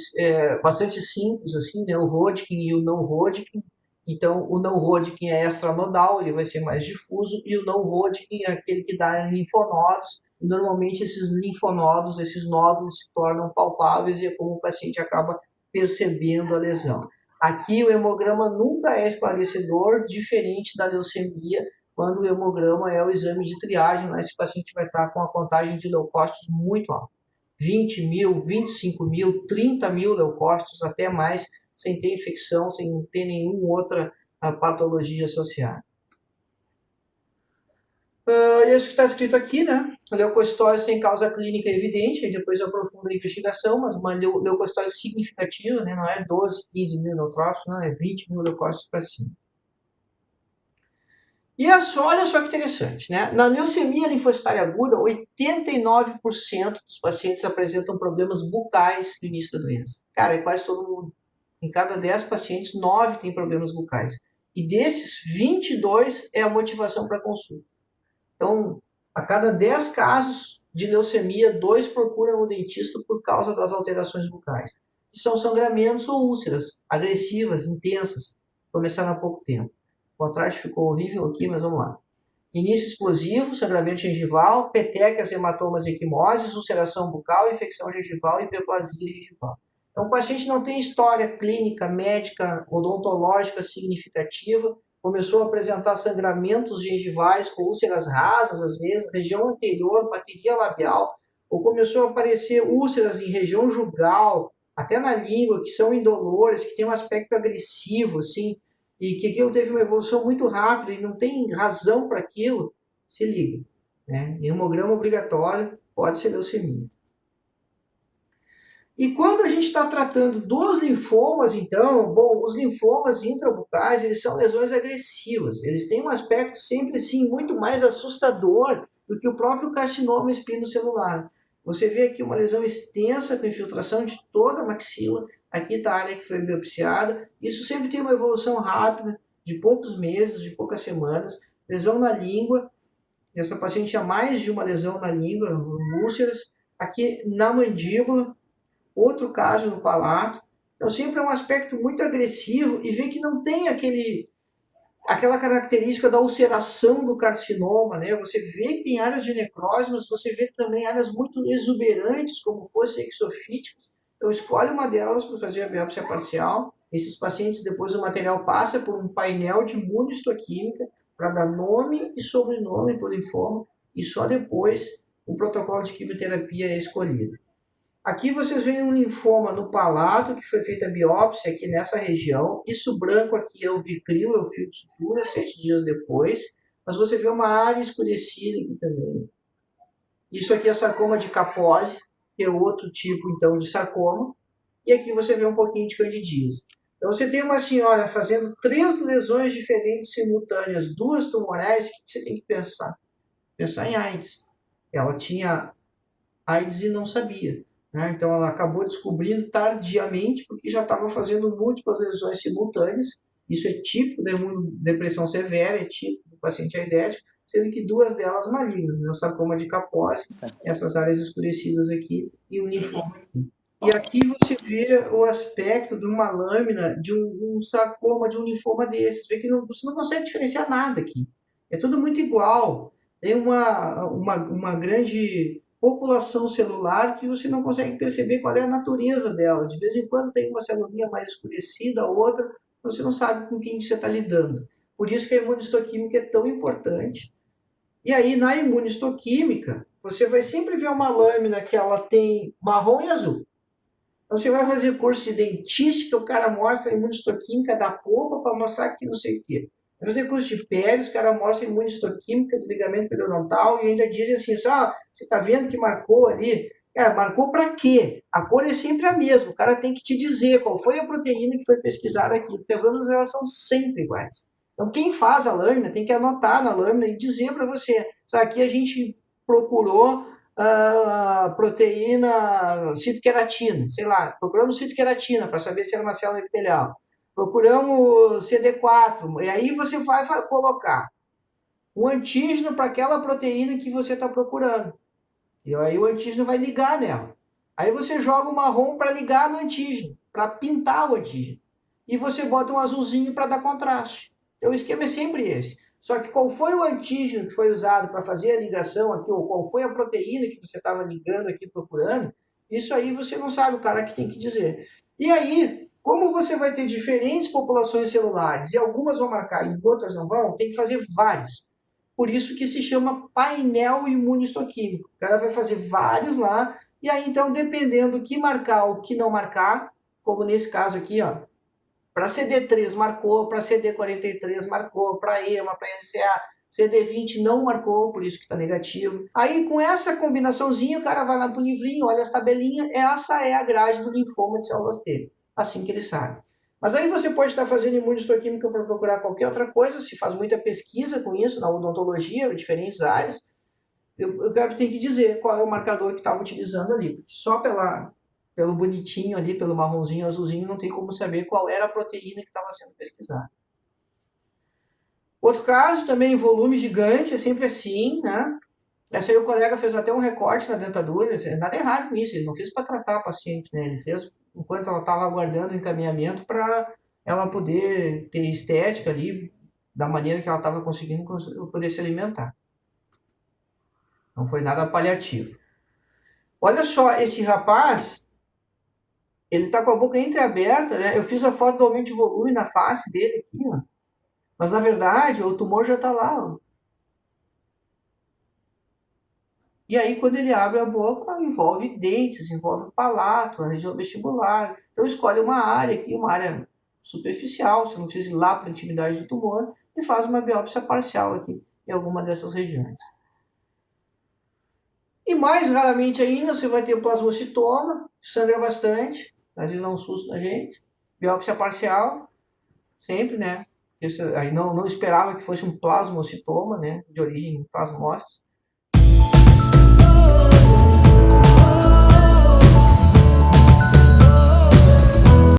bastante simples, assim, né? O Hodgkin e o não Hodgkin. Então, o não Hodgkin é extranodal, ele vai ser mais difuso, e o não Hodgkin é aquele que dá em linfonodos, e normalmente esses linfonodos, esses nódulos se tornam palpáveis e é como o paciente acaba percebendo a lesão. Aqui o hemograma nunca é esclarecedor, diferente da leucemia, quando o hemograma é o exame de triagem, né? Esse paciente vai estar com a contagem de leucócitos muito alta. 20 mil, 25 mil, 30 mil leucócitos, até mais, sem ter infecção, sem ter nenhuma outra patologia associada. Isso que está escrito aqui, né? Leucocitose sem causa clínica evidente, aí depois eu aprofundo a investigação, mas uma leucocitose significativa, né? Não é 12, 15 mil neutrófilos, não, é 20 mil leucócitos para cima. E olha só que interessante, né? Na leucemia linfocitária aguda, 89% dos pacientes apresentam problemas bucais no início da doença. Cara, é quase todo mundo. Em cada 10 pacientes, 9 têm problemas bucais. E desses, 22 é a motivação para consulta. Então, a cada 10 casos de leucemia, 2 procuram o dentista por causa das alterações bucais. Que são sangramentos ou úlceras agressivas, intensas, começaram há pouco tempo. O contraste ficou horrível aqui, mas vamos lá. Início explosivo, sangramento gengival, petecas, hematomas, equimoses, ulceração bucal, infecção gengival e hiperplasia gengival. Então, o paciente não tem história clínica, médica, odontológica significativa, começou a apresentar sangramentos gengivais com úlceras rasas, às vezes, região anterior, bateria labial, ou começou a aparecer úlceras em região jugal, até na língua, que são indolores, que tem um aspecto agressivo, assim, e que aquilo teve uma evolução muito rápida e não tem razão para aquilo, se liga. Né? Hemograma obrigatório pode ser leucemia. E quando a gente está tratando dos linfomas, então, bom, os linfomas intrabucais, eles são lesões agressivas. Eles têm um aspecto sempre, sim, muito mais assustador do que o próprio carcinoma espinocelular. Você vê aqui uma lesão extensa com infiltração de toda a maxila. Aqui está a área que foi biopsiada. Isso sempre tem uma evolução rápida, de poucos meses, de poucas semanas. Lesão na língua. Essa paciente tinha mais de uma lesão na língua, úlceras. Aqui na mandíbula, outro caso no palato. Então, sempre é um aspecto muito agressivo e vê que não tem aquela característica da ulceração do carcinoma, né? Você vê que tem áreas de necrose, mas você vê também áreas muito exuberantes, como fossem exofíticas. Então, escolhe uma delas para fazer a biópsia parcial. Esses pacientes, depois o material passa por um painel de imunistoquímica para dar nome e sobrenome para o linfoma e só depois o protocolo de quimioterapia é escolhido. Aqui vocês veem um linfoma no palato, que foi feita a biópsia aqui nessa região. Isso branco aqui é o bicril, é o fio de sutura, 7 dias depois. Mas você vê uma área escurecida aqui também. Isso aqui é sarcoma de Kaposi, que é outro tipo, então, de sarcoma. E aqui você vê um pouquinho de candidíase. Então, você tem uma senhora fazendo 3 lesões diferentes simultâneas, 2 tumorais, o que você tem que pensar? Pensar em AIDS. Ela tinha AIDS e não sabia. Né? Então, ela acabou descobrindo tardiamente, porque já estava fazendo múltiplas lesões simultâneas. Isso é típico da imunodepressão severa, é típico do paciente aidético, sendo que 2 delas malignas, né? O sarcoma de Kaposi, essas áreas escurecidas aqui, e o linfoma aqui. E aqui você vê o aspecto de uma lâmina, de um sarcoma, de um linfoma desses. Vê que você não consegue diferenciar nada aqui. É tudo muito igual. Tem uma grande população celular que você não consegue perceber qual é a natureza dela. De vez em quando tem uma celulinha mais escurecida, outra, você não sabe com quem você está lidando. Por isso que a imunistoquímica é tão importante. E aí, na imunistoquímica, você vai sempre ver uma lâmina que ela tem marrom e azul. Então, você vai fazer curso de dentística, o cara mostra a imunistoquímica da polpa para mostrar que não sei o quê. Vai fazer curso de pele, os caras mostram a imunistoquímica do ligamento periodontal e ainda dizem assim, você está vendo que marcou ali? Marcou para quê? A cor é sempre a mesma, o cara tem que te dizer qual foi a proteína que foi pesquisada aqui, porque as lâminas elas são sempre iguais. Então, quem faz a lâmina tem que anotar na lâmina e dizer para você, aqui a gente procurou proteína citoqueratina, sei lá, procuramos citoqueratina para saber se era uma célula epitelial. Procuramos CD4, e aí você vai colocar um antígeno para aquela proteína que você está procurando. E aí o antígeno vai ligar nela. Aí você joga o marrom para ligar no antígeno, para pintar o antígeno. E você bota um azulzinho para dar contraste. Então o esquema é sempre esse. Só que qual foi o antígeno que foi usado para fazer a ligação aqui, ou qual foi a proteína que você estava ligando aqui, procurando, isso aí você não sabe, o cara que tem que dizer. E aí, como você vai ter diferentes populações celulares, e algumas vão marcar e outras não vão, tem que fazer vários. Por isso que se chama painel imunistoquímico. O cara vai fazer vários lá, e aí então, dependendo do que marcar ou que não marcar, como nesse caso aqui, ó, para CD3 marcou, para CD43 marcou, para EMA, para NCA, CD20 não marcou, por isso que está negativo. Aí, com essa combinaçãozinha, o cara vai lá pro livrinho, olha as tabelinhas, essa é a grade do linfoma de células T. Assim que ele sabe. Mas aí você pode estar fazendo imunistoquímica para procurar qualquer outra coisa, se faz muita pesquisa com isso, na odontologia, em diferentes áreas. Eu tenho que dizer qual é o marcador que estava utilizando ali, porque só pelo bonitinho ali, pelo marronzinho, azulzinho, não tem como saber qual era a proteína que estava sendo pesquisada. Outro caso, também volume gigante, é sempre assim, né? Essa aí o colega fez até um recorte na dentadura, nada errado com isso, ele não fez para tratar a paciente, né? Ele fez enquanto ela estava aguardando o encaminhamento para ela poder ter estética ali, da maneira que ela estava conseguindo poder se alimentar. Não foi nada paliativo. Olha só, esse rapaz, ele tá com a boca entreaberta, né? Eu fiz a foto do aumento de volume na face dele aqui, ó. Mas na verdade, o tumor já tá lá, ó. E aí, quando ele abre a boca, envolve dentes, envolve o palato, a região vestibular. Então, escolhe uma área aqui, uma área superficial, você não precisa ir lá para a intimidade do tumor, e faz uma biópsia parcial aqui em alguma dessas regiões. E mais raramente ainda, você vai ter o plasmocitoma, sangra bastante, às vezes dá um susto na gente. Biópsia parcial, sempre, né? Aí não esperava que fosse um plasmocitoma, né? De origem plasmócita.